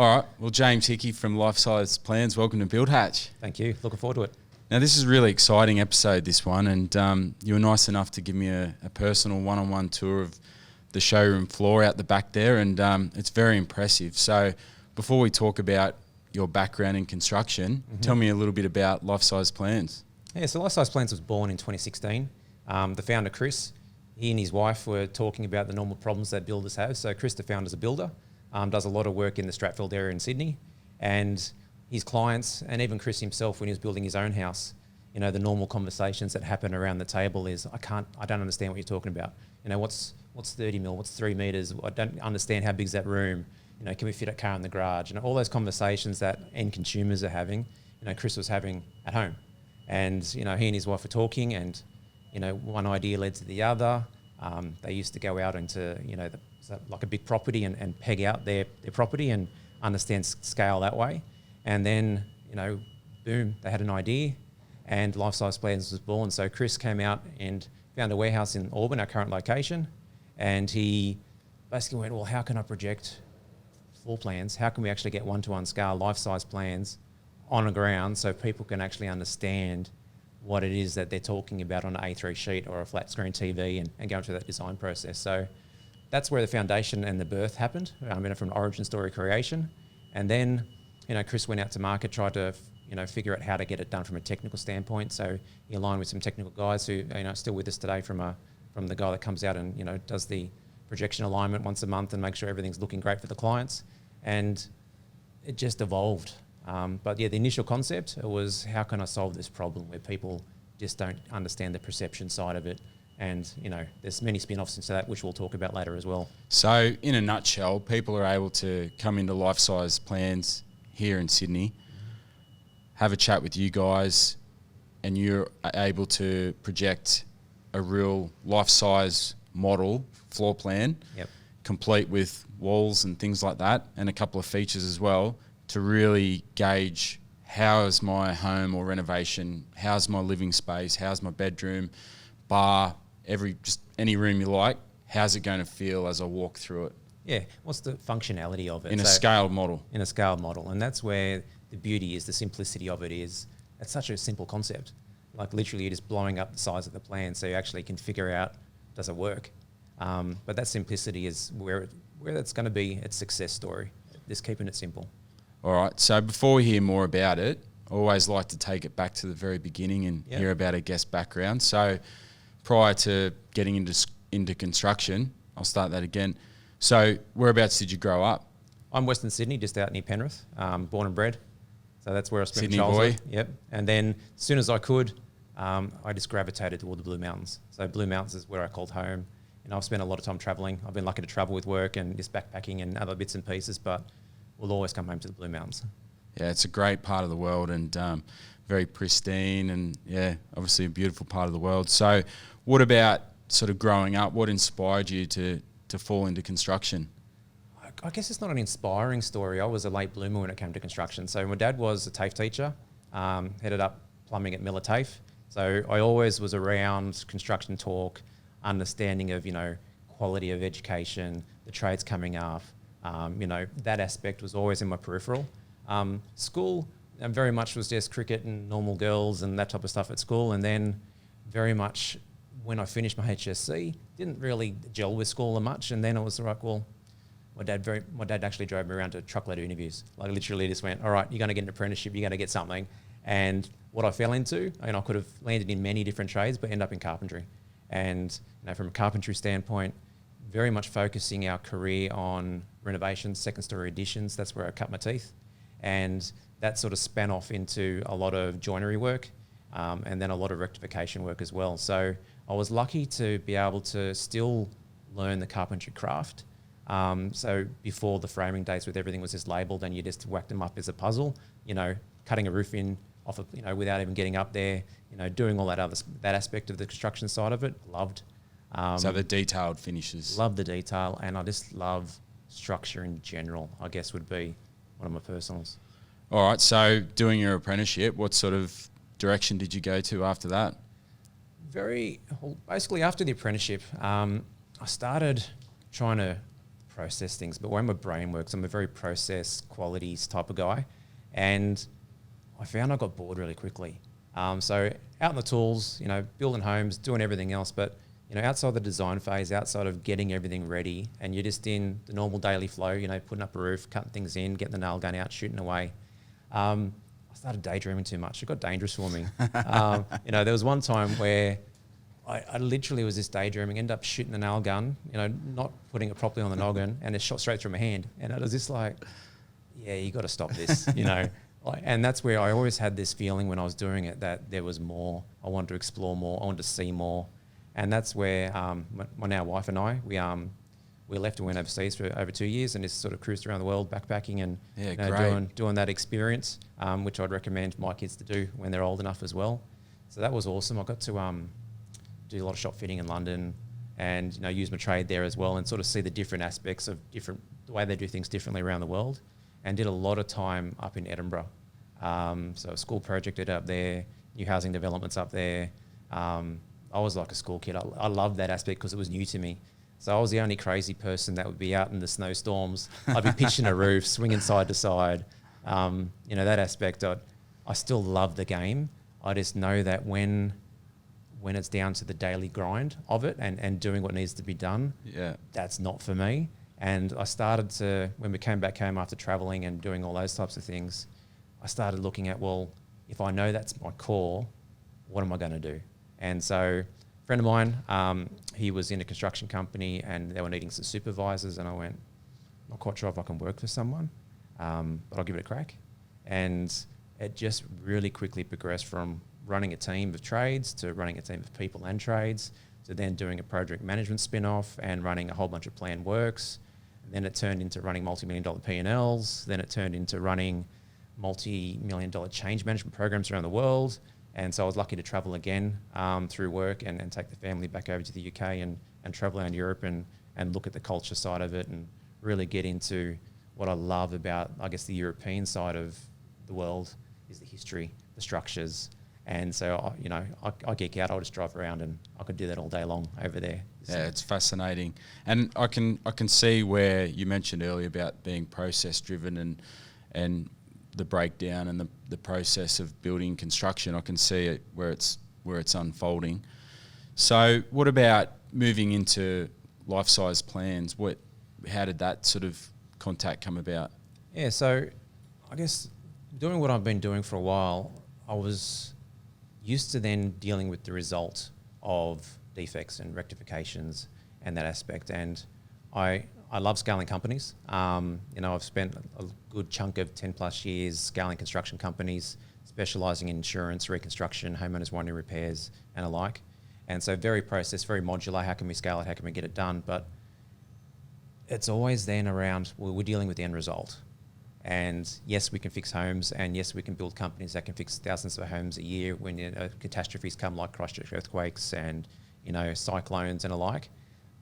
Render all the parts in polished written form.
All right. Well, James Hickey from Lifesize Plans, welcome to Build Hatch. Thank you. Looking forward to it. Now, this is a really exciting episode, this one, and you were nice enough to give me a personal one-on-one tour of the showroom floor out the back there, and it's very impressive. So before we talk about your background in construction, tell me a little bit about Lifesize Plans. Yeah, so Lifesize Plans was born in 2016. The founder, Chris, he and his wife were talking about the normal problems that builders have. So Chris, the founder, is a builder, does a lot of work in the Stratfield area in Sydney, and his clients, and even Chris himself, when he was building his own house, you know, the normal conversations that happen around the table is, I don't understand what you're talking about. You know, what's 30 mil, what's 3 meters? I don't understand how big's that room. You know, can we fit a car in the garage? You know, all those conversations that end consumers are having, you know, Chris was having at home. And, you know, he and his wife were talking, and, you know, one idea led to the other. They used to go out into, you know, like a big property and peg out their property and understand scale that way. And then, you know, boom, they had an idea, and Lifesize Plans was born. So Chris came out and found a warehouse in Auburn, our current location, and he basically went, well, how can I project floor plans? How can we actually get one-to-one scale life-size plans on the ground so people can actually understand what it is that they're talking about on an A3 sheet or a flat screen TV and go through that design process. So that's where the foundation and the birth happened, from origin story creation. And then, you know, Chris went out to market, tried to, you know, figure out how to get it done from a technical standpoint. So he aligned with some technical guys who, you know, are still with us today from the guy that comes out and, you know, does the projection alignment once a month and make sure everything's looking great for the clients. And it just evolved. But yeah, the initial concept was, how can I solve this problem where people just don't understand the perception side of it? And, you know, there's many spin-offs into that, which we'll talk about later as well. So in a nutshell, people are able to come into Lifesize Plans here in Sydney, have a chat with you guys, and you're able to project a real life-size model floor plan, complete with walls and things like that, and a couple of features as well, to really gauge how is my home or renovation, how's my living space, how's my bedroom, bar, just any room you like, how's it going to feel as I walk through it? Yeah, what's the functionality of it? In a scaled model. In a scaled model. And that's where the beauty is, the simplicity of it is, it's such a simple concept. Like literally you're just blowing up the size of the plan so you actually can figure out, does it work? But that simplicity is where it's going to be its success story, just keeping it simple. All right, so before we hear more about it, I always like to take it back to the very beginning and hear about a guest background. So prior to getting into construction, I'll start that again. So whereabouts did you grow up? I'm Western Sydney, just out near Penrith, born and bred. So that's where I spent Sydney childhood. boy. Yep. And then as soon as I could, I just gravitated toward the Blue Mountains. So Blue Mountains is where I called home. And I've spent a lot of time traveling. I've been lucky to travel with work and just backpacking and other bits and pieces, but we'll always come home to the Blue Mountains. Yeah, it's a great part of the world and very pristine and, yeah, obviously a beautiful part of the world. So what about sort of growing up? What inspired you to fall into construction? I guess it's not an inspiring story. I was a late bloomer when it came to construction. So my dad was a TAFE teacher, headed up plumbing at Miller TAFE. So I always was around construction talk, understanding of, you know, quality of education, the trades coming up. You know, that aspect was always in my peripheral. School very much was just cricket and normal girls and that type of stuff at school. And then very much when I finished my HSC, didn't really gel with school that much. And then I was like, well, my dad actually drove me around to truckload of interviews. Like literally just went, all right, you're going to get an apprenticeship, you're going to get something. And what I fell into, and I could have landed in many different trades, but end up in carpentry. And, you know, from a carpentry standpoint, very much focusing our career on renovations, second story additions. That's where I cut my teeth. And that sort of span off into a lot of joinery work and then a lot of rectification work as well. So I was lucky to be able to still learn the carpentry craft. So before the framing days with everything was just labelled and you just whacked them up as a puzzle, you know, cutting a roof in off of, you know, without even getting up there, you know, doing all that aspect of the construction side of it, loved. So the detailed finishes. Love the detail, and I just love structure in general, I guess would be one of my personals. All right, so doing your apprenticeship, what sort of direction did you go to after that? Basically after the apprenticeship, I started trying to process things. But where my brain works, I'm a very process qualities type of guy. And I found I got bored really quickly. So out in the tools, you know, building homes, doing everything else, but you know, outside the design phase, outside of getting everything ready, and you're just in the normal daily flow, you know, putting up a roof, cutting things in, getting the nail gun out, shooting away. I started daydreaming too much. It got dangerous for me. You know, there was one time where I literally was just daydreaming, ended up shooting the nail gun, you know, not putting it properly on the noggin, and it shot straight through my hand. And it was just like, yeah, you got to stop this, you know. And that's where I always had this feeling when I was doing it that there was more. I wanted to explore more. I wanted to see more. And that's where my now wife and I, we left and went overseas for over 2 years and just sort of cruised around the world backpacking and Yeah, you know, great. doing that experience, which I'd recommend my kids to do when they're old enough as well. So that was awesome. I got to do a lot of shop fitting in London and, you know, use my trade there as well and sort of see the different aspects of the way they do things differently around the world, and did a lot of time up in Edinburgh. So a school project did up there, new housing developments up there. I was like a school kid. I loved that aspect because it was new to me. So I was the only crazy person that would be out in the snowstorms. I'd be pitching a roof, swinging side to side. You know, that aspect, I still love the game. I just know that when it's down to the daily grind of it and doing what needs to be done, Yeah. that's not for me. And I started to, when we came back home after traveling and doing all those types of things, I started looking at, well, if I know that's my core, what am I going to do? And so a friend of mine, he was in a construction company and they were needing some supervisors, and I went, not quite sure if I can work for someone, but I'll give it a crack. And it just really quickly progressed from running a team of trades to running a team of people and trades to then doing a project management spin-off and running a whole bunch of planned works. And then it turned into running multi-million-dollar P&Ls. Then it turned into running multi-million-dollar change management programs around the world. And so I was lucky to travel again through work and take the family back over to the UK and travel around Europe and look at the culture side of it and really get into what I love about, I guess, the European side of the world is the history, the structures. And so, you know, I geek out. I'll just drive around and I could do that all day long over there. So. Yeah, it's fascinating. And I can see where you mentioned earlier about being process driven and the breakdown and the process of building construction. I can see it where it's unfolding. So what about moving into Lifesize Plans? How did that sort of contact come about? Yeah, so I guess doing what I've been doing for a while, I was used to then dealing with the result of defects and rectifications and that aspect. And I love scaling companies. You know, I've spent a good chunk of 10 plus years scaling construction companies, specialising in insurance, reconstruction, homeowners warranty repairs and alike. And so very process, very modular. How can we scale it? How can we get it done? But it's always then around, well, we're dealing with the end result. And yes, we can fix homes, and yes, we can build companies that can fix thousands of homes a year when, you know, catastrophes come like Christchurch earthquakes and, you know, cyclones and alike.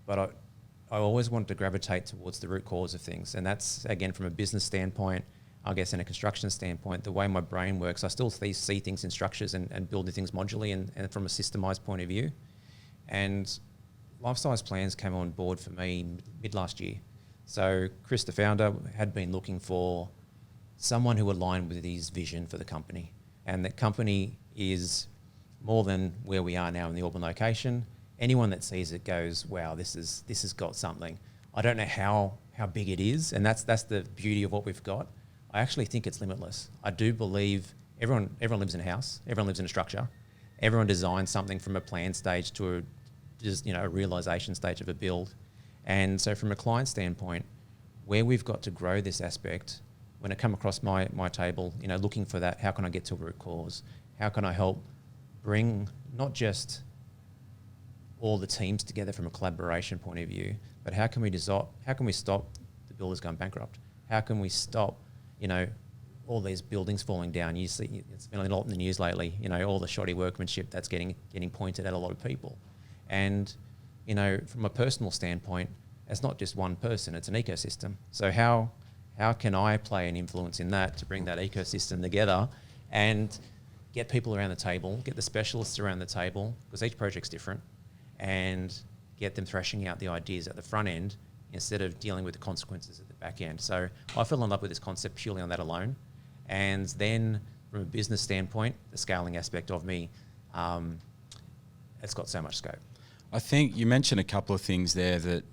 But I always wanted to gravitate towards the root cause of things. And that's, again, from a business standpoint, I guess in a construction standpoint, the way my brain works, I still see things in structures and building things modularly and from a systemized point of view. And Lifesize Plans came on board for me mid last year. So Chris, the founder, had been looking for someone who aligned with his vision for the company. And the company is more than where we are now in the Auburn location. Anyone that sees it goes, wow, this has got something. I don't know how big it is, and that's the beauty of what we've got. I actually think it's limitless. I do believe everyone lives in a house, everyone lives in a structure, everyone designs something from a plan stage to a realization stage of a build. And so from a client standpoint, where we've got to grow this aspect, when it come across my table, you know, looking for that, how can I get to a root cause? How can I help bring not just all the teams together from a collaboration point of view, but how can we stop the builders going bankrupt? How can we stop, you know, all these buildings falling down? You see, it's been a lot in the news lately, you know, all the shoddy workmanship that's getting pointed at a lot of people. And, you know, from a personal standpoint, it's not just one person, it's an ecosystem. So how can I play an influence in that to bring that ecosystem together and get people around the table, get the specialists around the table, because each project's different, and get them thrashing out the ideas at the front end instead of dealing with the consequences at the back end. So I fell in love with this concept purely on that alone. And then from a business standpoint, the scaling aspect of me, it's got so much scope. I think you mentioned a couple of things there that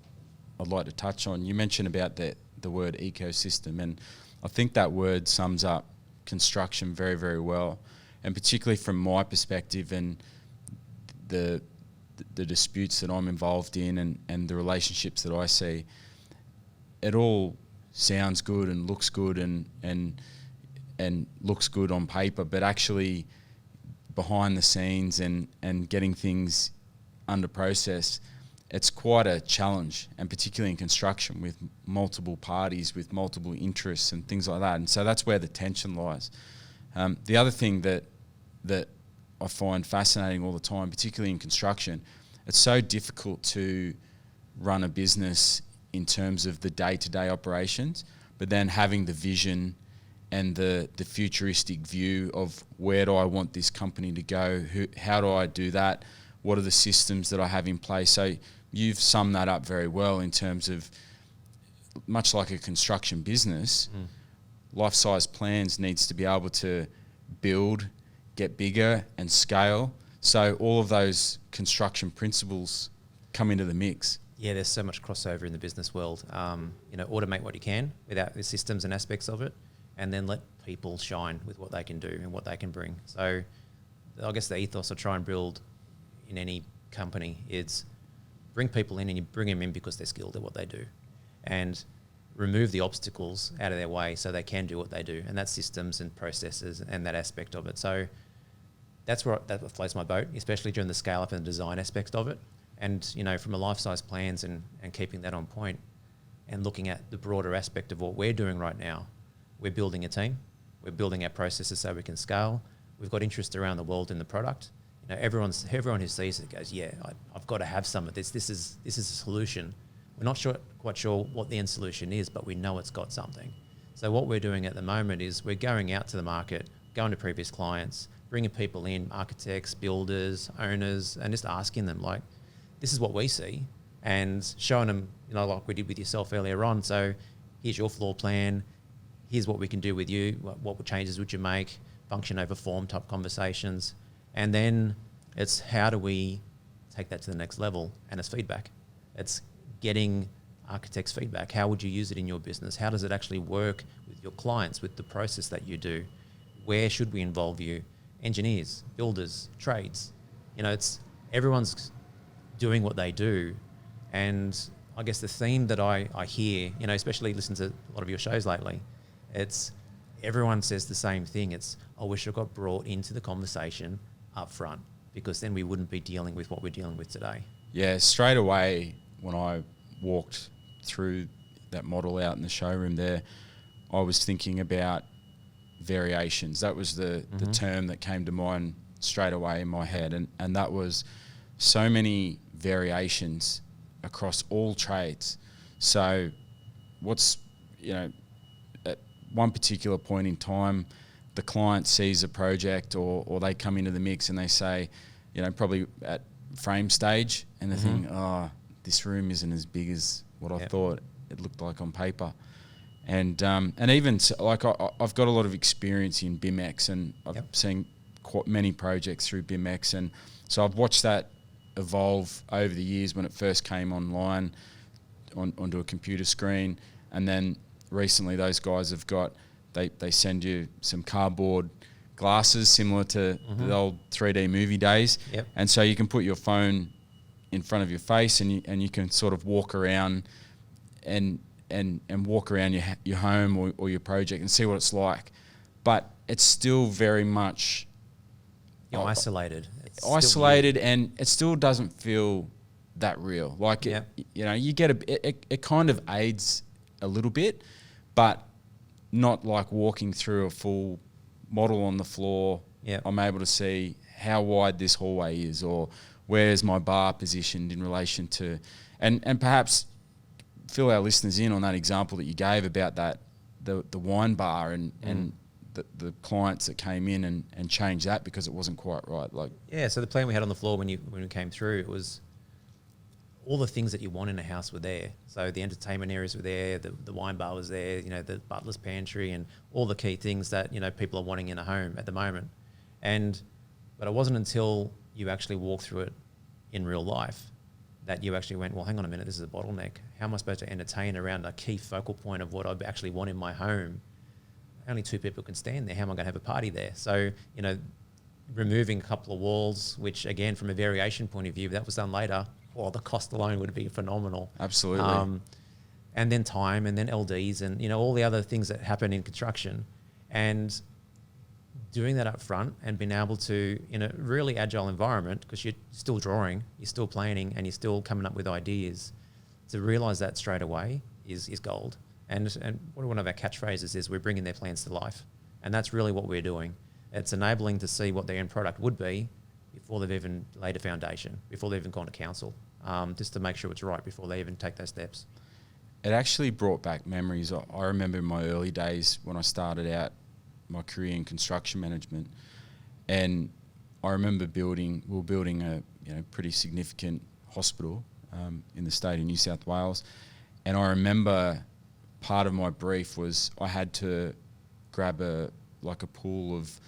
I'd like to touch on. You mentioned about the word ecosystem, and I think that word sums up construction very, very well. And particularly from my perspective and the disputes that I'm involved in and the relationships that I see, it all sounds good and looks good and looks good on paper, but actually behind the scenes and getting things under process, it's quite a challenge, and particularly in construction with multiple parties, with multiple interests and things like that. And so that's where the tension lies. The other thing that I find fascinating all the time, particularly in construction, it's so difficult to run a business in terms of the day-to-day operations, but then having the vision and the futuristic view of where do I want this company to go, how do I do that, what are the systems that I have in place. So you've summed that up very well in terms of, much like a construction business, Lifesize Plans needs to be able to build, get bigger and scale. So all of those construction principles come into the mix. Yeah, there's so much crossover in the business world. Automate what you can without the systems and aspects of it, and then let people shine with what they can do and what they can bring. So I guess the ethos I try and build in any company is bring people in, and you bring them in because they're skilled at what they do, and remove the obstacles out of their way so they can do what they do. And that's systems and processes and that aspect of it. So that floats my boat, especially during the scale up and the design aspects of it. And, from a Lifesize Plans and keeping that on point and looking at the broader aspect of what we're doing right now, we're building a team, we're building our processes so we can scale. We've got interest around the world in the product. Everyone who sees it goes, yeah, I've got to have some of this. This is a solution. We're not quite sure what the end solution is, but we know it's got something. So what we're doing at the moment is we're going out to the market, going to previous clients, bringing people in, architects, builders, owners, and just asking them, like, this is what we see, and showing them, like we did with yourself earlier on. So here's your floor plan. Here's what we can do with you. What changes would you make? Function over form type conversations. And then it's how do we take that to the next level? And it's feedback. It's getting architects' feedback. How would you use it in your business? How does it actually work with your clients, with the process that you do? Where should we involve you? Engineers, builders, trades. It's everyone's doing what they do. And I guess the theme that I hear, especially listening to a lot of your shows lately, it's everyone says the same thing. It's, I wish I got brought into the conversation up front, because then we wouldn't be dealing with what we're dealing with today. Yeah, straight away when I walked through that model out in the showroom there, I was thinking about variations. That was the term that came to mind straight away in my head. And that was so many variations across all trades. So what's, at one particular point in time, the client sees a project or they come into the mix and they say, probably at frame stage, and they think, oh, this room isn't as big as what I thought it looked like on paper. And even I've got a lot of experience in BIMX, and I've seen quite many projects through BIMX, and so I've watched that evolve over the years when it first came online onto a computer screen, and then recently those guys have got they send you some cardboard glasses similar to the old 3D movie days, and so you can put your phone in front of your face and you can sort of walk around and walk around your home or your project and see what it's like. But it's still very much isolated. And it still doesn't feel that real. Like you get it kind of aids a little bit, but not like walking through a full model on the floor. I'm able to see how wide this hallway is, or where's my bar positioned in relation to, and perhaps fill our listeners in on that example that you gave about that the wine bar and the clients that came in and changed that because it wasn't quite right. So the plan we had on the floor when we came through, it was all the things that you want in a house were there. So the entertainment areas were there, the wine bar was there, you know, the butler's pantry and all the key things that, you know, people are wanting in a home at the moment. But it wasn't until you actually walk through it in real life that you actually went, well, hang on a minute, this is a bottleneck. How am I supposed to entertain around a key focal point of what I actually want in my home? Only 2 people can stand there. How am I going to have a party there? So, you know, removing a couple of walls, which again, from a variation point of view, if that was done later, well, the cost alone would be phenomenal. Absolutely. And then time, and then LDs, and, you know, all the other things that happen in construction. And doing that up front and being able to, in a really agile environment, because you're still drawing, you're still planning, and you're still coming up with ideas, to realise that straight away is gold. And one of our catchphrases is we're bringing their plans to life. And that's really what we're doing. It's enabling to see what their end product would be before they've even laid a foundation, before they've even gone to council, just to make sure it's right before they even take those steps. It actually brought back memories. I remember in my early days when I started out my career in construction management, and I remember we were building a pretty significant hospital in the state of New South Wales, and I remember part of my brief was I had to grab a pool of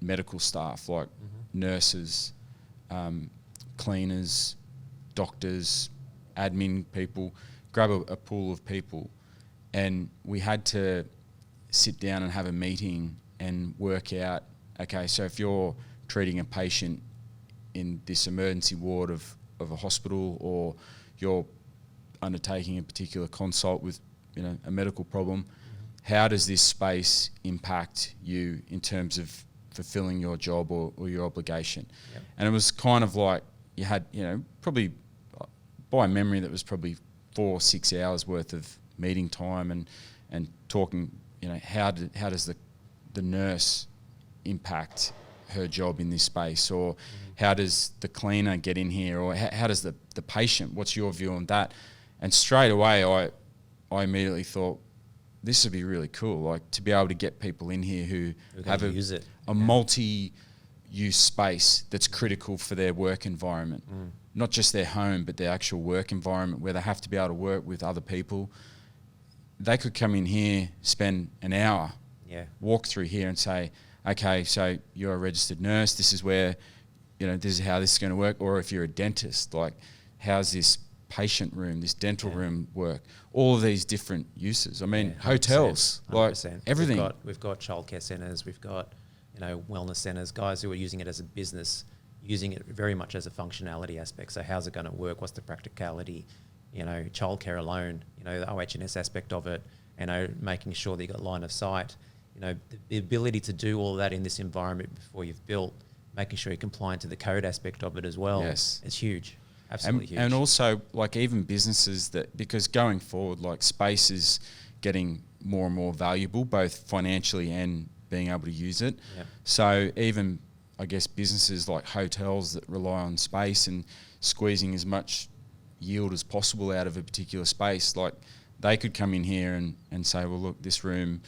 medical staff, like nurses, cleaners, doctors, admin people, grab a pool of people, and we had to sit down and have a meeting and work out, okay, so if you're treating a patient in this emergency ward of a hospital, or you're undertaking a particular consult with, you know, a medical problem, how does this space impact you in terms of fulfilling your job or your obligation? Yep. And it was kind of like you had, you know, probably by memory, that was probably 4 or 6 hours worth of meeting time and talking, you know, how does the nurse impact her job in this space, or how does the cleaner get in here, or how does the patient, what's your view on that? And straight away I immediately thought, this would be really cool, like to be able to get people in here who have a multi-use space that's critical for their work environment, not just their home, but their actual work environment where they have to be able to work with other people. They could come in here, spend an hour, walk through here and say, okay, so you're a registered nurse, this is where, you know, this is how this is going to work. Or if you're a dentist, like, how's this patient room, this dental room work? All of these different uses. I mean, 100%, hotels, 100%. Like everything. We've got childcare centres, we've got, you know, wellness centres, guys who are using it as a business, using it very much as a functionality aspect. So how's it going to work? What's the practicality? You know, childcare alone, you know, the OH&S aspect of it, you know, making sure that you've got line of sight, you know, the ability to do all of that in this environment before you've built, making sure you're compliant to the code aspect of it as well. Yes. It's huge. Absolutely huge. And also, like, even businesses because going forward, like, space is getting more and more valuable, both financially and being able to use it. Yep. So even, I guess, businesses like hotels that rely on space and squeezing as much yield as possible out of a particular space, like, they could come in here and say, well, look, this room,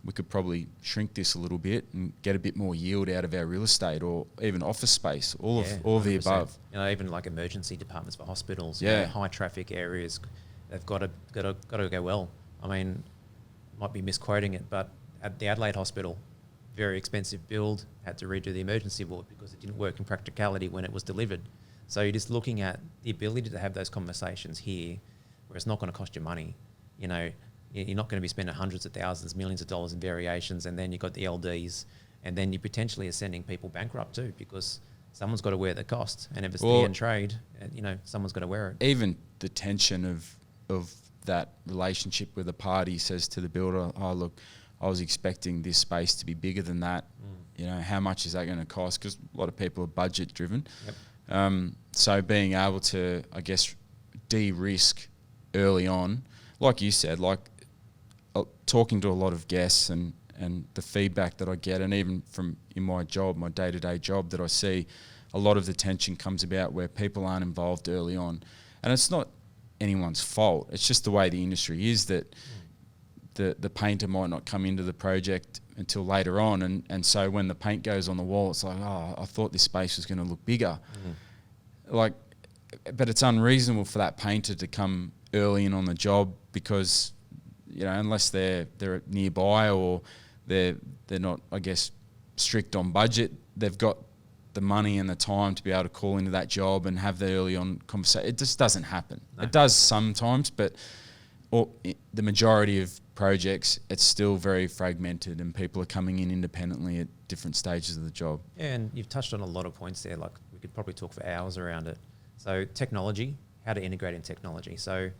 we could probably shrink this a little bit and get a bit more yield out of our real estate, or even office space, all of the above. You know, even like emergency departments for hospitals, you know, high traffic areas, they've got to go well. I mean, might be misquoting it, but at the Adelaide Hospital, very expensive build, had to redo the emergency ward because it didn't work in practicality when it was delivered. So you're just looking at the ability to have those conversations here, where it's not going to cost you money. You know, you're not going to be spending hundreds of thousands, millions of dollars in variations, and then you've got the LDs, and then you potentially are sending people bankrupt too, because someone's got to wear the cost, and if it's the end trade, you know, someone's got to wear it. Even the tension of that relationship with the party says to the builder, oh, look, I was expecting this space to be bigger than that. You know, how much is that going to cost? Because a lot of people are budget driven. Yep. So being able to, I guess, de-risk early on, like you said, like talking to a lot of guests and the feedback that I get, and even from in my job, my day-to-day job, that I see a lot of the tension comes about where people aren't involved early on. And it's not anyone's fault. It's just the way the industry is, that the painter might not come into the project until later on. And so when the paint goes on the wall, it's like, oh, I thought this space was going to look bigger. Like, but it's unreasonable for that painter to come early in on the job because, unless they're nearby or they're not, I guess, strict on budget, they've got the money and the time to be able to call into that job and have the early on conversation. It just doesn't happen. No. It does sometimes, but the majority of projects, it's still very fragmented and people are coming in independently at different stages of the job. Yeah, and you've touched on a lot of points there. Like, we could probably talk for hours around it. So technology, how to integrate in technology. So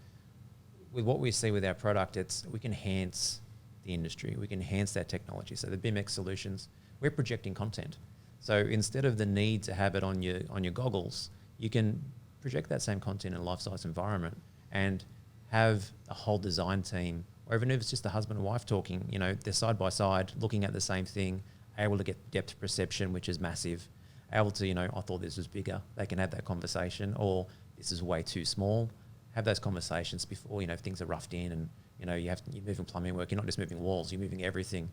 with what we see with our product, we can enhance the industry. We can enhance that technology. So the BIMX solutions, we're projecting content. So instead of the need to have it on your goggles, you can project that same content in a life-size environment and have a whole design team, or even if it's just a husband and wife talking, they're side by side looking at the same thing, able to get depth perception, which is massive, able to, I thought this was bigger. They can have that conversation, or this is way too small. Have those conversations before, if things are roughed in and, you're moving plumbing work. You're not just moving walls, you're moving everything.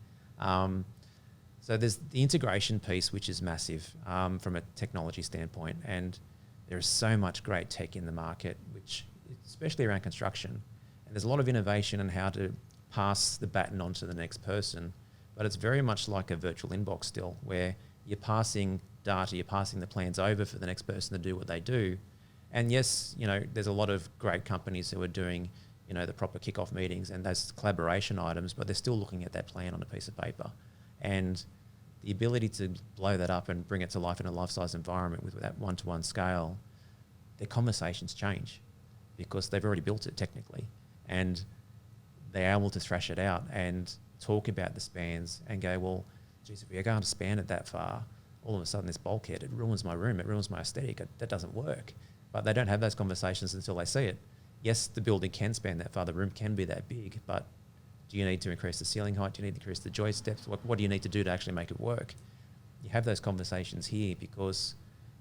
So there's the integration piece, which is massive from a technology standpoint. And there is so much great tech in the market, which especially around construction. And there's a lot of innovation in how to pass the baton on to the next person. But it's very much like a virtual inbox still, where you're passing data, you're passing the plans over for the next person to do what they do. And yes, there's a lot of great companies who are doing, the proper kickoff meetings and those collaboration items, but they're still looking at that plan on a piece of paper. And the ability to blow that up and bring it to life in a life-size environment with that one-to-one scale, their conversations change because they've already built it technically. And they're able to thrash it out and talk about the spans and go, well, geez, if we're going to span it that far, all of a sudden this bulkhead, it ruins my room, it ruins my aesthetic, that doesn't work. But they don't have those conversations until they see it. Yes, the building can span that far, the room can be that big, but do you need to increase the ceiling height? Do you need to increase the joist depth? What do you need to do to actually make it work? You have those conversations here because,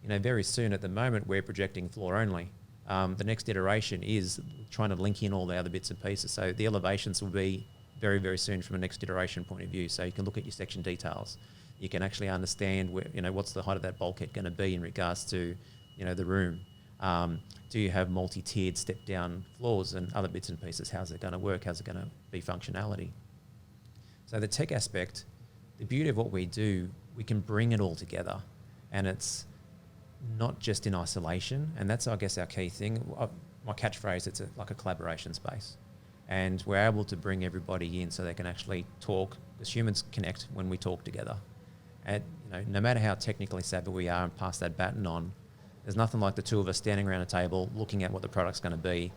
very soon at the moment we're projecting floor only. The next iteration is trying to link in all the other bits and pieces. So the elevations will be very, very soon from a next iteration point of view. So you can look at your section details. You can actually understand where, what's the height of that bulkhead going to be in regards to, the room. Do you have multi-tiered step-down floors and other bits and pieces? How's it going to work? How's it going to be functionality? So the tech aspect, the beauty of what we do, we can bring it all together, and it's not just in isolation. And that's, I guess, our key thing. My catchphrase, it's like a collaboration space. And we're able to bring everybody in so they can actually talk, because humans connect when we talk together. And no matter how technically savvy we are and pass that baton on, there's nothing like the two of us standing around a table looking at what the product's going to be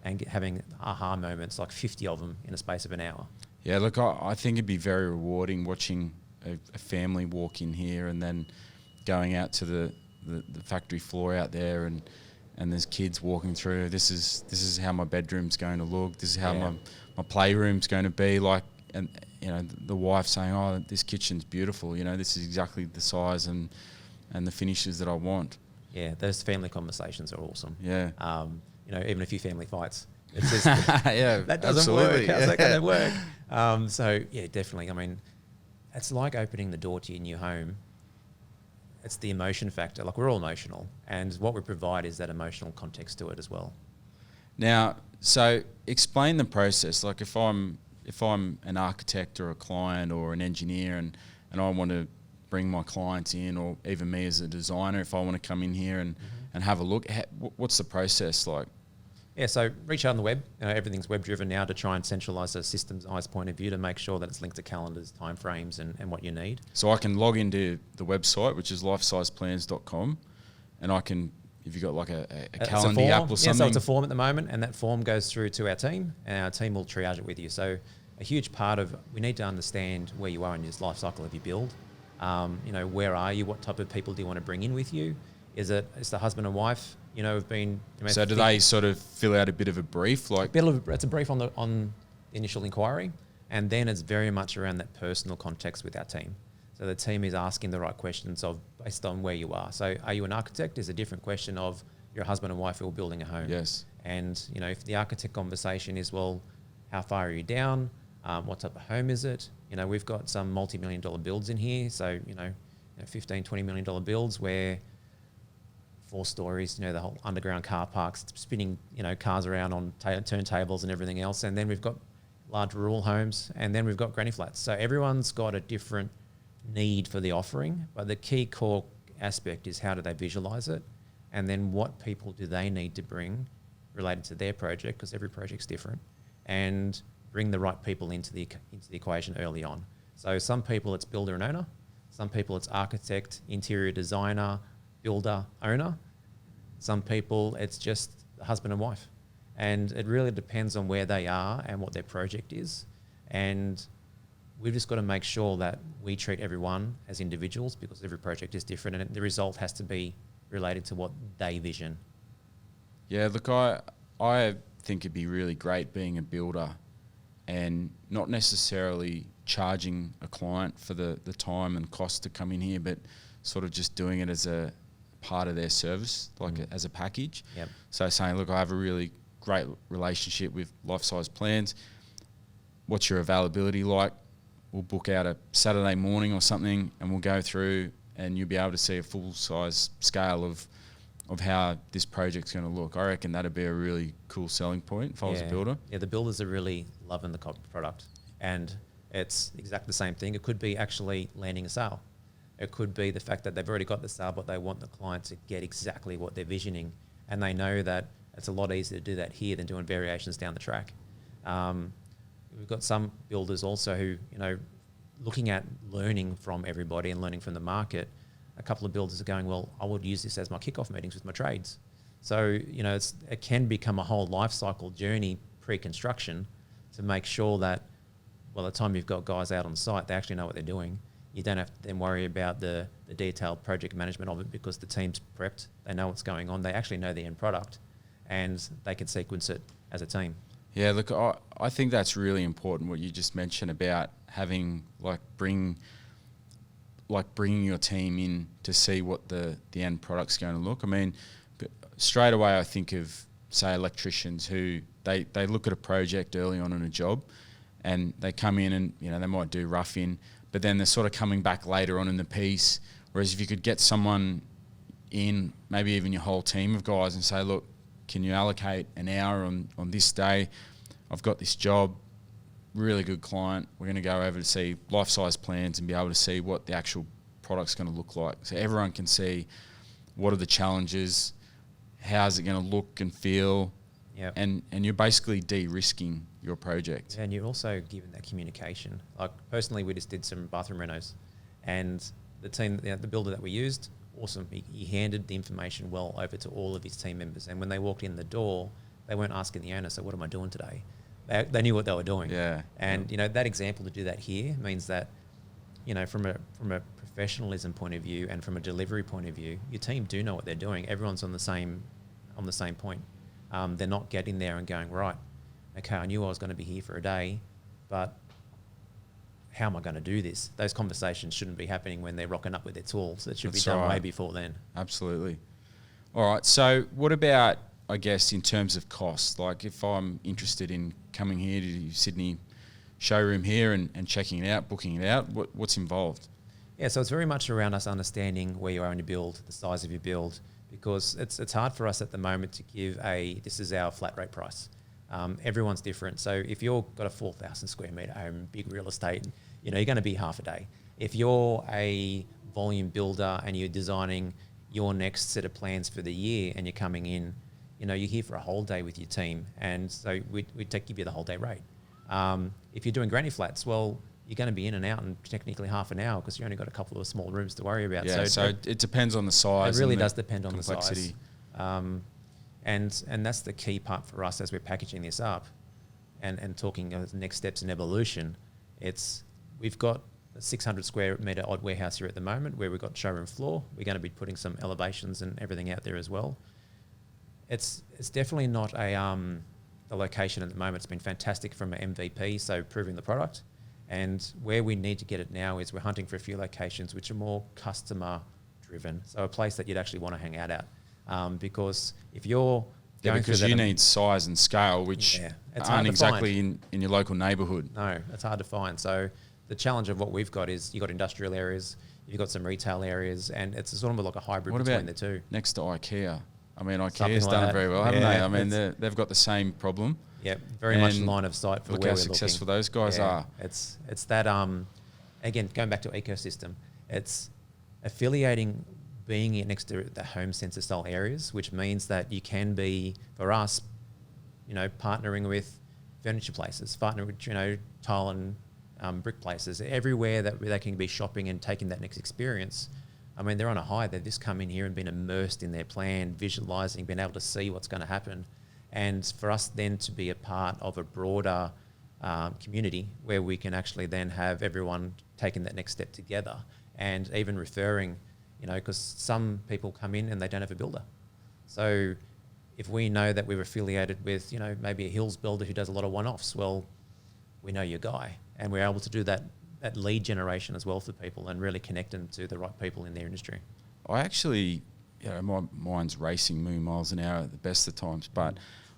and having aha moments, like 50 of them in a space of an hour. Yeah, look, I think it'd be very rewarding watching a family walk in here and then going out to the factory floor out there and there's kids walking through. This is how my bedroom's going to look. This is how my playroom's going to be like. And the wife saying, "Oh, this kitchen's beautiful. This is exactly the size and the finishes that I want." Yeah, those family conversations are awesome. Yeah. Even a few family fights. It's just, yeah, that doesn't work. How's that going to work? So, yeah, definitely. I mean, it's like opening the door to your new home. It's the emotion factor. Like, we're all emotional. And what we provide is that emotional context to it as well. Now, so explain the process. Like, if I'm an architect or a client or an engineer and I want to bring my clients in, or even me as a designer, if I want to come in here and have a look, what's the process like? Yeah, so reach out on the web. Everything's web driven now to try and centralise a system's eyes point of view to make sure that it's linked to calendars, timeframes, and what you need. So I can log into the website, which is lifesizeplans.com, and I can, if you've got like a calendar app or something. Yeah, so it's a form at the moment, and that form goes through to our team, and our team will triage it with you. So a huge part of, we need to understand where you are in your life cycle of your build. Where are you? What type of people do you want to bring in with you? Is the husband and wife, have been... So do they sort of fill out a bit of a brief? It's a brief on the initial inquiry, and then it's very much around that personal context with our team. So the team is asking the right questions based on where you are. So are you an architect? Is a different question of you're a husband and wife who are building a home. Yes. And, if the architect conversation is, well, how far are you down? What type of home is it? We've got some multi-million-dollar builds in here. So, $15, $20 million builds where 4 stories, the whole underground car parks, spinning, cars around on turntables and everything else. And then we've got large rural homes, and then we've got granny flats. So everyone's got a different need for the offering, but the key core aspect is how do they visualize it, and then what people do they need to bring related to their project, because every project's different, and bring the right people into the equation early on. So some people it's builder and owner, some people it's architect, interior designer, builder, owner. Some people it's just husband and wife. And it really depends on where they are and what their project is. And we've just got to make sure that we treat everyone as individuals, because every project is different and the result has to be related to what they vision. Yeah, look, I think it'd be really great being a builder and not necessarily charging a client for the time and cost to come in here, but sort of just doing it as a part of their service, like as a package. Yep. So saying, look, I have a really great relationship with Lifesize Plans. What's your availability like? We'll book out a Saturday morning or something and we'll go through and you'll be able to see a full size scale of how this project's going to look. I reckon that'd be a really cool selling point if I was a builder. Yeah, the builders are really loving the product, and it's exactly the same thing. It could be actually landing a sale. It could be the fact that they've already got the sale, but they want the client to get exactly what they're visioning, and they know that it's a lot easier to do that here than doing variations down the track. We've got some builders also who, looking at learning from everybody and learning from the market. A couple of builders are going, well, I would use this as my kickoff meetings with my trades. So, it can become a whole life cycle journey pre-construction to make sure that by the time you've got guys out on site, they actually know what they're doing. You don't have to then worry about the detailed project management of it, because the team's prepped, they know what's going on, they actually know the end product, and they can sequence it as a team. Yeah, look, I think that's really important what you just mentioned about having bringing your team in to see what the end product's going to look. I mean, straight away I think of, say, electricians who they look at a project early on in a job and they come in and, they might do rough-in, but then they're sort of coming back later on in the piece. Whereas if you could get someone in, maybe even your whole team of guys, and say, look, can you allocate an hour on this day? I've got this job, really good client. We're going to go over to see Lifesize Plans and be able to see what the actual product's going to look like. So everyone can see what are the challenges, how's it going to look and feel, and you're basically de-risking your project. And you're also given that communication. Like personally, we just did some bathroom renos, and the team, the builder that we used, awesome. He handed the information well over to all of his team members, and when they walked in the door, they weren't asking the owner, so what am I doing today? They knew what they were doing. Yeah. And that example to do that here means that, from a professionalism point of view and from a delivery point of view, your team do know what they're doing. Everyone's on the same point. They're not getting there and going, right, okay, I knew I was going to be here for a day, but how am I going to do this? Those conversations shouldn't be happening when they're rocking up with their tools. It should be done way before then. Absolutely. All right. So what about, I guess, in terms of cost? Like if I'm interested in coming here to Sydney showroom here and checking it out, booking it out, what's involved? Yeah, so it's very much around us understanding where you are in your build, the size of your build, because it's hard for us at the moment to give this is our flat rate price. Everyone's different. So if you've got a 4,000 square metre home, big real estate, you're going to be half a day. If you're a volume builder and you're designing your next set of plans for the year and you're coming in, you're here for a whole day with your team, and so we'd give you the whole day rate. If you're doing granny flats, well, you're going to be in and out in technically half an hour because you only got a couple of small rooms to worry about. Yeah, so it depends on the size. It really does depend on complexity. The size. And that's the key part for us as we're packaging this up and talking of the next steps in evolution. We've got a 600 square metre odd warehouse here at the moment where we've got showroom floor. We're going to be putting some elevations and everything out there as well. It's definitely not the location at the moment. It's been fantastic from an MVP, so proving the product. And where we need to get it now is we're hunting for a few locations which are more customer driven. So a place that you'd actually want to hang out at. Because if you're going because you need size and scale, which aren't exactly in your local neighbourhood. No, it's hard to find. So the challenge of what we've got is you've got industrial areas, You've got some retail areas, and it's sort of like a hybrid What between about the two. next to IKEA? I mean, Something IKEA's like done that. it very well, haven't Yeah, they? I mean, they've got the same problem. Yeah, very much line of sight for look where how we're successful looking. those guys are. It's that again, going back to ecosystem, it's affiliating, being next to the home centre style areas, which means that you can be, for us, partnering with furniture places, partnering with tile and brick places, everywhere that they can be shopping and taking that next experience. I mean, they're on a high. They've just come in here and been immersed in their plan, visualising, being able to see what's going to happen. And for us then to be a part of a broader community where we can actually then have everyone taking that next step together, and even referring, because some people come in and they don't have a builder. So if we know that we're affiliated with, maybe a Hills builder who does a lot of one-offs, well, we know your guy, and we're able to do that lead generation as well for people and really connect them to the right people in their industry. I actually, my mind's racing a million miles an hour at the best of times, but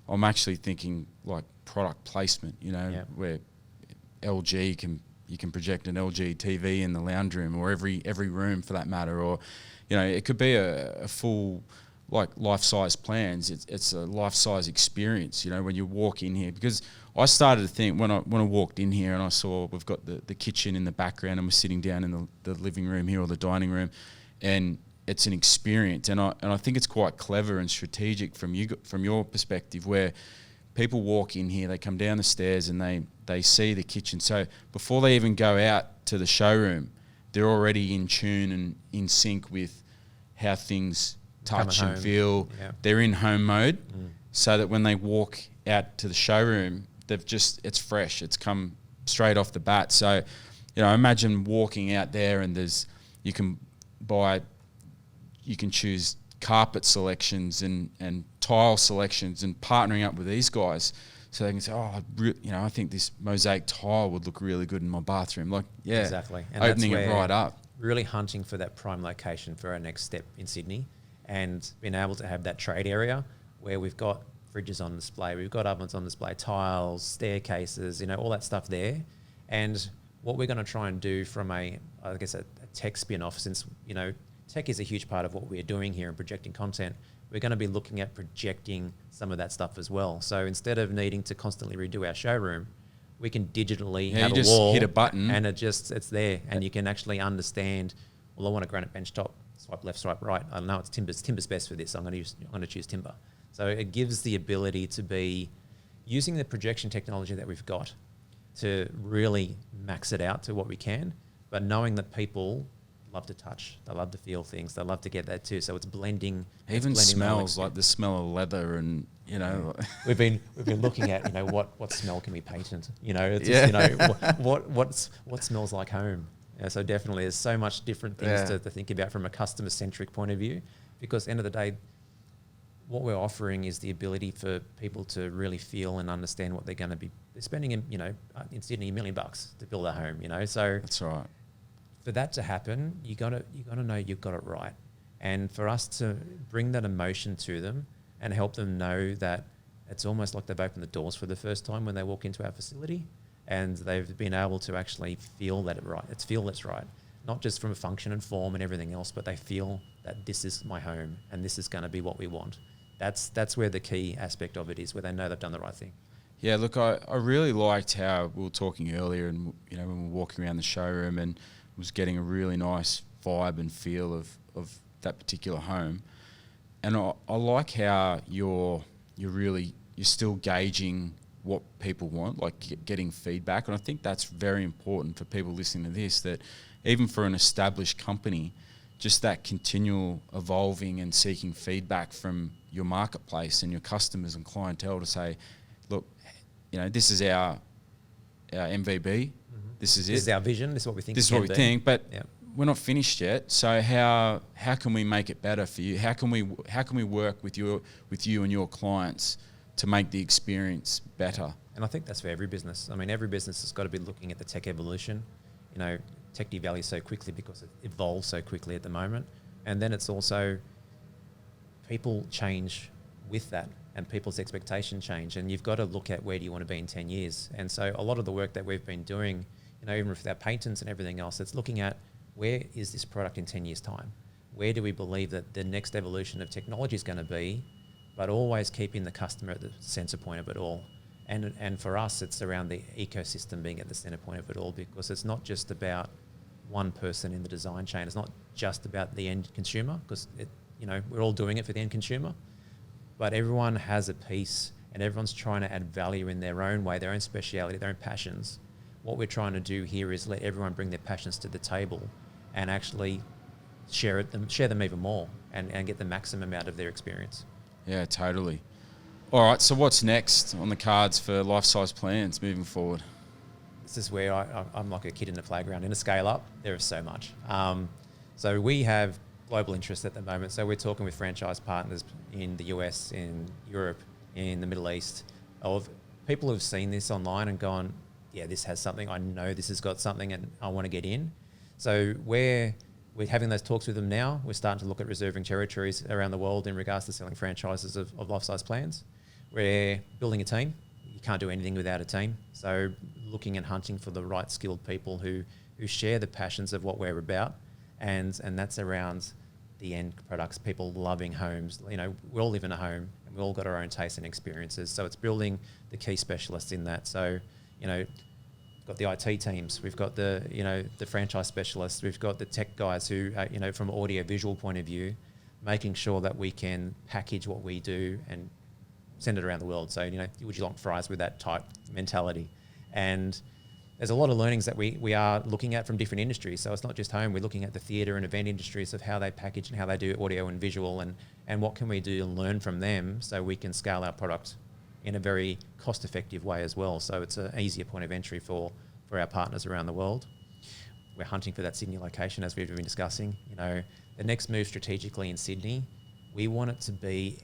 I'm actually thinking like product placement, where you can project an LG TV in the lounge room, or every room for that matter, or, it could be a full, like Lifesize Plans. It's a life-size experience, when you walk in here. Because I started to think when I walked in here and I saw we've got the kitchen in the background and we're sitting down in the living room here, or the dining room, and it's an experience. And I think it's quite clever and strategic from your perspective, where people walk in here, they come down the stairs and they see the kitchen. So before they even go out to the showroom, they're already in tune and in sync with how things touch and feel. Yeah. They're in home mode, so that when they walk out to the showroom, it's fresh. It's come straight off the bat. So, imagine walking out there and you can choose carpet selections and tile selections, and partnering up with these guys so they can say, I think this mosaic tile would look really good in my bathroom. Exactly. And opening it right up. Really hunting for that prime location for our next step in Sydney, and being able to have that trade area where we've got fridges on display, we've got ovens on display, tiles, staircases, all that stuff there. And what we're going to try and do from a tech spin-off, since, tech is a huge part of what we're doing here and projecting content, we're going to be looking at projecting some of that stuff as well. So instead of needing to constantly redo our showroom, we can digitally have a wall, hit a button, and it's there, and you can actually understand, well, I want a granite bench top, swipe left, swipe right. I know it's timber's best for this. I'm going to choose timber. So it gives the ability to be using the projection technology that we've got to really max it out to what we can, but knowing that people love to touch, they love to feel things, they love to get that too. So it's blending. Even smells, like the smell of leather, and we've been looking at what smell can we patent. It's just, what smells like home. So definitely, there's so much different things to think about from a customer centric point of view, because at the end of the day, what we're offering is the ability for people to really feel and understand what they're going to be spending in Sydney $1 million to build a home. So that's right. For that to happen, you gotta know you've got it right, and for us to bring that emotion to them and help them know that it's almost like they've opened the doors for the first time when they walk into our facility, and they've been able to actually feel that it's right, not just from a function and form and everything else, but they feel that this is my home and this is going to be what we want. That's where the key aspect of it is, where they know they've done the right thing. Yeah, look, I really liked how we were talking earlier, and when we were walking around the showroom, and was getting a really nice vibe and feel of that particular home. And I like how you're still gauging what people want, like getting feedback. And I think that's very important for people listening to this, that even for an established company, just that continual evolving and seeking feedback from your marketplace and your customers and clientele to say, look, this is our MVB. Mm-hmm. This is our vision. This is what we think. This is what we think. But we're not finished yet. So how can we make it better for you? How can we work with you and your clients to make the experience better? And I think that's for every business. I mean, every business has got to be looking at the tech evolution. Tech devalues so quickly because it evolves so quickly at the moment. And then it's also people change with that, and people's expectation change. And you've got to look at where do you want to be in 10 years. And so a lot of the work that we've been doing, even with our patents and everything else, it's looking at where is this product in 10 years' time? Where do we believe that the next evolution of technology is going to be, but always keeping the customer at the centre point of it all. And for us, it's around the ecosystem being at the centre point of it all, because it's not just about one person in the design chain. It's not just about the end consumer, because we're all doing it for the end consumer, but everyone has a piece and everyone's trying to add value in their own way, their own speciality, their own passions. What we're trying to do here is let everyone bring their passions to the table and actually share them even more and get the maximum out of their experience. Yeah, totally. All right, so what's next on the cards for Lifesize Plans moving forward? This is where I'm like a kid in the playground. In a scale up, there is so much. So we have global interest at the moment. So we're talking with franchise partners in the US, in Europe, in the Middle East, of people who've seen this online and gone, yeah, this has something. I know this has got something and I want to get in. So we're having those talks with them now. We're starting to look at reserving territories around the world in regards to selling franchises of Lifesize Plans. We're building a team. You can't do anything without a team. So looking and hunting for the right skilled people who share the passions of what we're about. And that's around the end products, people loving homes. We all live in a home and we all got our own tastes and experiences. So it's building the key specialists in that. So, got the IT teams, we've got the franchise specialists, we've got the tech guys who, from an audio visual point of view, making sure that we can package what we do and send it around the world. So, would you like fries with that type mentality? And there's a lot of learnings that we are looking at from different industries. So it's not just home, we're looking at the theatre and event industries of how they package and how they do audio and visual and what can we do and learn from them so we can scale our product in a very cost-effective way as well. So it's an easier point of entry for our partners around the world. We're hunting for that Sydney location, as we've been discussing. The next move strategically in Sydney, we want it to be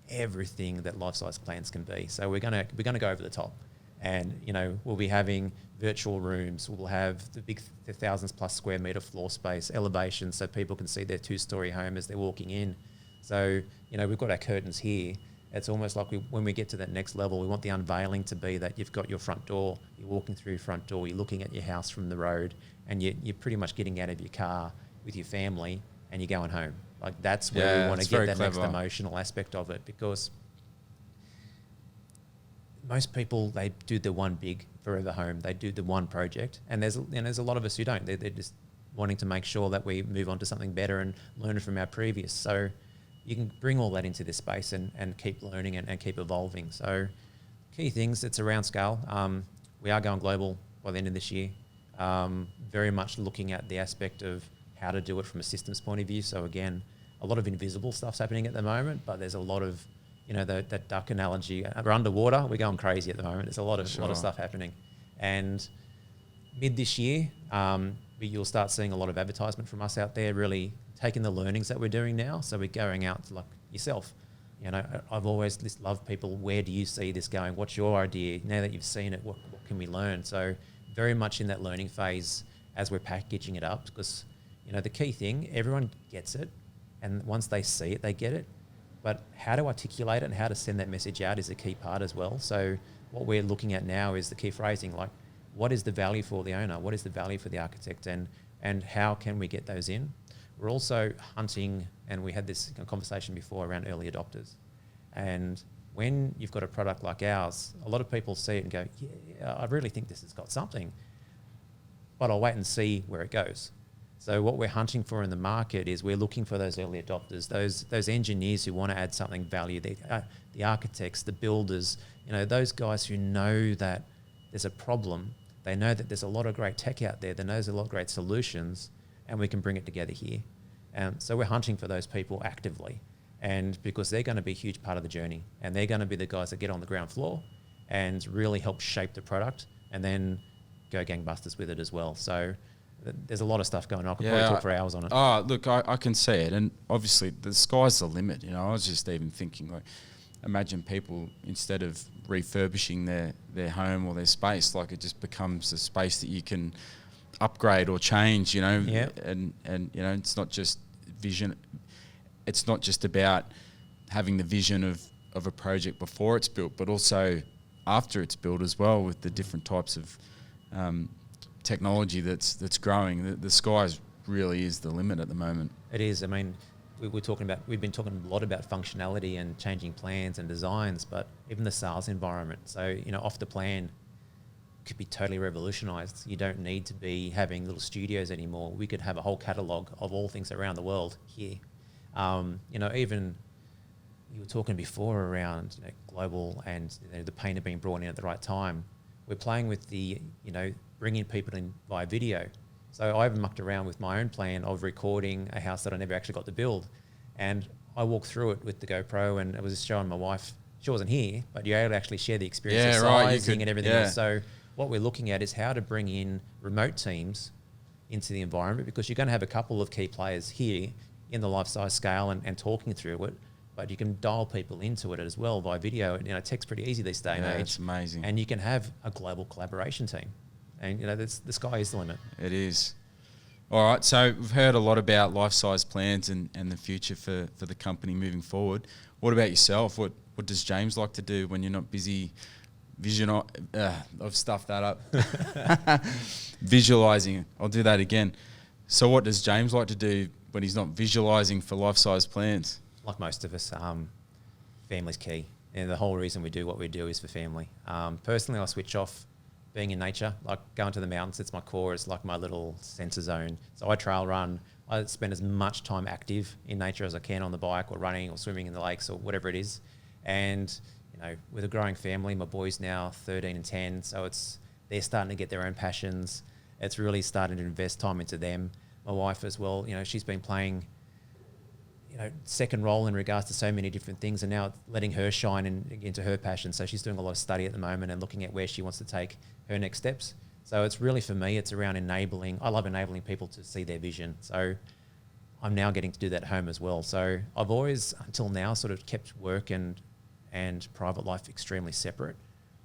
everything that Lifesize Plans can be. So we're gonna go over the top. And, we'll be having virtual rooms. We'll have the big 1,000+ square metre floor space, elevation, so people can see their 2-story home as they're walking in. So, we've got our curtains here. It's almost like when we get to that next level, we want the unveiling to be that you've got your front door, you're walking through your front door, you're looking at your house from the road, and you're pretty much getting out of your car with your family and you're going home. Like that's where we want to get that next emotional aspect of it, because most people, they do the one big forever home. They do the one project, and there's a lot of us who don't. They're just wanting to make sure that we move on to something better and learn from our previous. So you can bring all that into this space and keep learning and keep evolving. So key things, it's around scale. We are going global by the end of this year. Very much looking at the aspect of how to do it from a systems point of view. So again, a lot of invisible stuff's happening at the moment, but there's a lot of that duck analogy. We're underwater, we're going crazy at the moment. There's a lot of stuff happening. And mid this year, you'll start seeing a lot of advertisement from us out there, really taking the learnings that we're doing now. So we're going out to like yourself. I've always just loved people. Where do you see this going? What's your idea? Now that you've seen it, what can we learn? So very much in that learning phase as we're packaging it up, because the key thing, everyone gets it. And once they see it, they get it. But how to articulate it and how to send that message out is a key part as well. So what we're looking at now is the key phrasing, like what is the value for the owner? What is the value for the architect? And how can we get those in? We're also hunting, and we had this conversation before around early adopters. And when you've got a product like ours, a lot of people see it and go, yeah, I really think this has got something, but I'll wait and see where it goes. So what we're hunting for in the market is we're looking for those early adopters, those engineers who want to add something value, the architects, the builders, those guys who know that there's a problem. They know that there's a lot of great tech out there. They know there's a lot of great solutions, and we can bring it together here. So we're hunting for those people actively, and because they're going to be a huge part of the journey, and they're going to be the guys that get on the ground floor and really help shape the product and then go gangbusters with it as well. So there's a lot of stuff going on. I could probably talk for hours on it. Oh, look, I can see it. And obviously the sky's the limit. I was just even thinking, like, imagine people, instead of refurbishing their home or their space, like it just becomes a space that you can upgrade or change, Yeah. And it's not just vision. It's not just about having the vision of a project before it's built, but also after it's built as well, with the different types of technology that's growing. The sky's really is the limit at the moment. It is. I mean, we've been talking a lot about functionality and changing plans and designs, but even the sales environment. So, off the plan could be totally revolutionized. You don't need to be having little studios anymore. We could have a whole catalog of all things around the world here. Even you were talking before around global and the painter being brought in at the right time. We're playing with the, bringing people in via video. So I've mucked around with my own plan of recording a house that I never actually got to build. And I walked through it with the GoPro and it was showing my wife. She wasn't here, but you're able to actually share the experience of sizing and everything else. So what we're looking at is how to bring in remote teams into the environment, because you're going to have a couple of key players here in the Lifesize scale and talking through it, but you can dial people into it as well by video. Tech's pretty easy these days. Yeah, it's amazing. And you can have a global collaboration team. And, the sky is the limit. It is. All right, so we've heard a lot about Lifesize Plans and the future for the company moving forward. What about yourself? What does James like to do when you're not busy I've stuffed that up. Visualizing. I'll do that again. So what does James like to do when he's not visualizing for Lifesize Plans? Like most of us, family's key. And the whole reason we do what we do is for family. Personally, I switch off being in nature, like going to the mountains. It's my core. It's like my little center zone. So I trail run. I spend as much time active in nature as I can on the bike or running or swimming in the lakes or whatever it is. And with a growing family, my boys now 13 and 10, so they're starting to get their own passions. It's really starting to invest time into them. My wife as well, she's been playing, second role in regards to so many different things, and now letting her shine into her passion. So she's doing a lot of study at the moment and looking at where she wants to take her next steps. So it's really, for me, it's around enabling. I love enabling people to see their vision. So I'm now getting to do that at home as well. So I've always, until now, sort of kept work and private life extremely separate.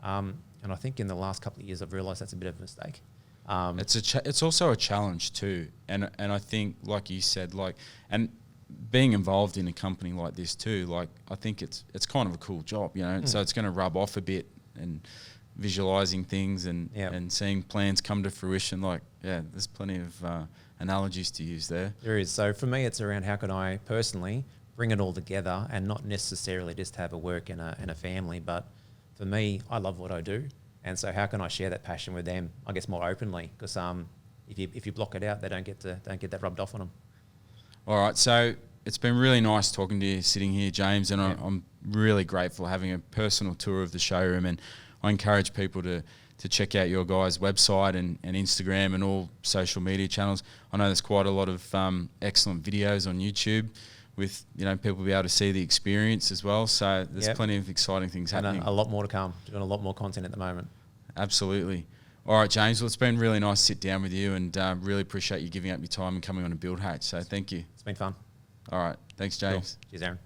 And I think in the last couple of years, I've realised that's a bit of a mistake. It's also a challenge too. And I think, like you said, and being involved in a company like this too, I think it's kind of a cool job, so it's going to rub off a bit, and visualising things and seeing plans come to fruition. There's plenty of analogies to use there. There is. So for me, it's around how can I personally bring it all together and not necessarily just have a work and a family, but for me, I love what I do. And so how can I share that passion with them, I guess, more openly? Because if you block it out, they don't get that rubbed off on them. All right, so it's been really nice talking to you sitting here, James, and I'm really grateful having a personal tour of the showroom, and I encourage people to check out your guys' website and Instagram and all social media channels. I know there's quite a lot of excellent videos on YouTube with people be able to see the experience as well. So there's plenty of exciting things happening. And a lot more to come. Doing a lot more content at the moment. Absolutely. All right, James. Well, it's been really nice to sit down with you, and really appreciate you giving up your time and coming on a Build Hatch. So thank you. It's been fun. All right. Thanks, James. Cool. Cheers, Aaron.